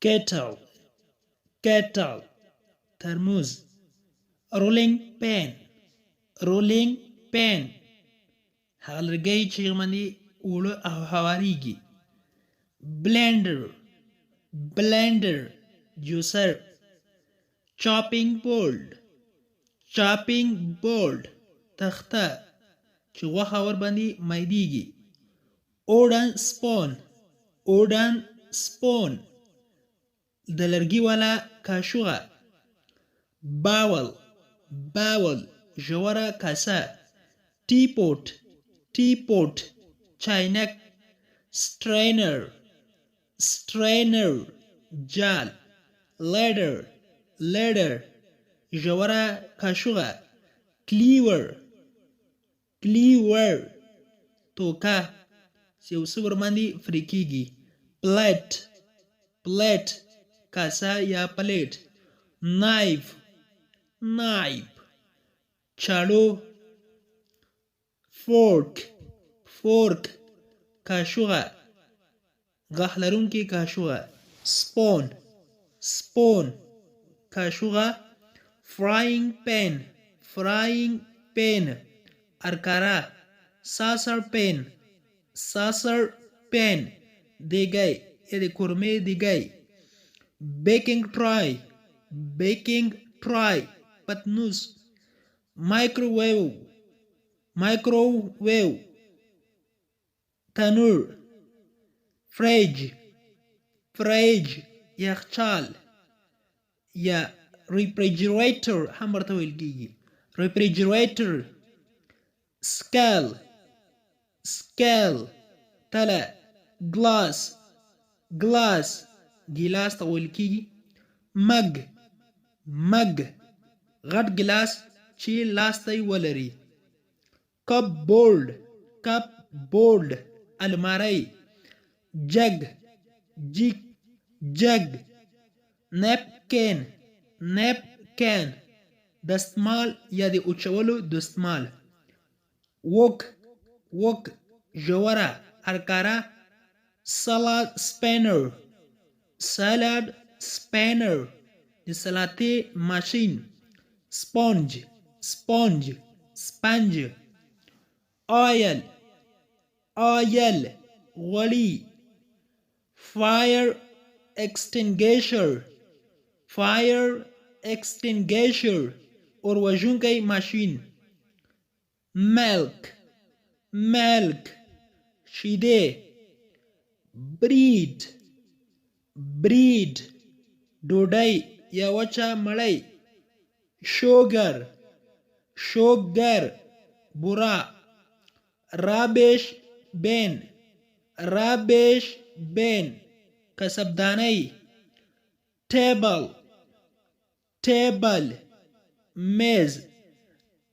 kettle kettle ترموز rolling pin rolling pin هغه لرګی چې باندې اوړه او هواریږي blender blender juicer chopping board تخته چې غوښه ور باندې مایدیږي wooden spoon د لرګي والا کاشوغه باول ژوره کاسه teapot چاینک strainer جال ladder ژوره کاشوغه cleaver توکه چې یو څه ورباندې فرې کېږي plate کاسه یا پلیټ knife چاړو fork کاشوغه غاښ لرونکې کاشوغه spoon کاشوغه frying pan ارکاره saucer pan دیګی یا د کورمې دیګی baking tray پتنوس microwave تنور fridge یخچال یا refrigerator هم ورته ویل کېږي refrigerator scale تله glass ګیلاس ته ویل کېږي mug غټ ګیلاس چې لاس ته یې ولري cupboard الماری jug napkin دستمال یا د اوچولو دستمال wok ژوره ارکاره salad spinner د سلاتې ماشین sponge oil غوړي fire extinguisher اور وژونکی ماشین milk شیدې bread ډوډۍ یا وچه مړۍ sugar بوره rubbish bin کسبدانی table میز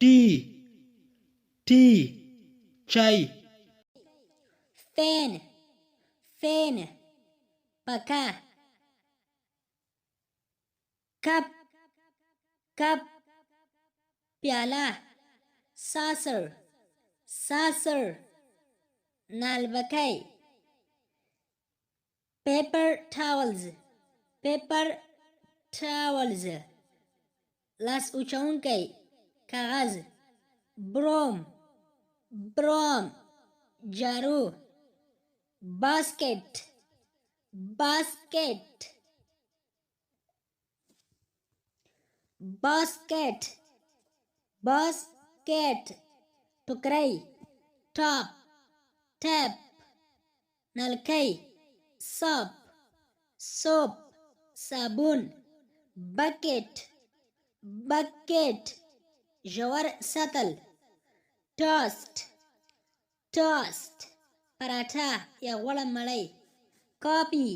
tea چای fan پکه cup پیاله saucer نالبکی paper towels لاس اوچونکی کاغذ broom جارو basket ټوکرۍ tap نلکی soap صابون bucket ژور سطل toast پراټه یا غوړه مړۍ coffee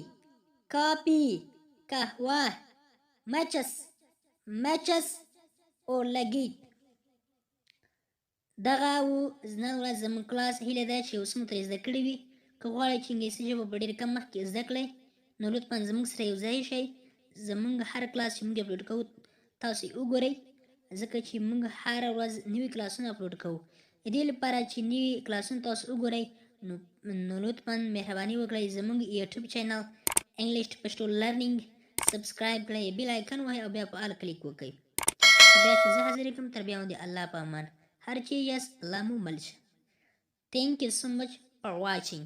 قهوه matches اور لګیټ دغه نن ورځ زموږ کلاس هیله ده چې اوس مو ترې زده کړي وي که غواړئ چې انګلیسي ژبه په ډېر کم وخت کې زده کړئ نو لطفا زموږ سره یو ځای شئ زموږ هر کلاس چې موږ اپلوډ کوو تاسو یې وګورئ ځکه چې موږ هره ورځ نوي کلاسونه اپلوډ کوو د دې لپاره چې نوي کلاسونه تاسو وګورئ نو لطفا مهرباني وکړئ زموږ یوټیوب چینل انګلیش ټو پښتو لرنینګ سبسکرایب کړئ بیل آیکن وهئ او بیا په آل کلیک وکړئ بیا چې زه حاضر کوم تر بیا باندې الله په امان هر چی یاست الله مو مل شه Thank you so much for watching.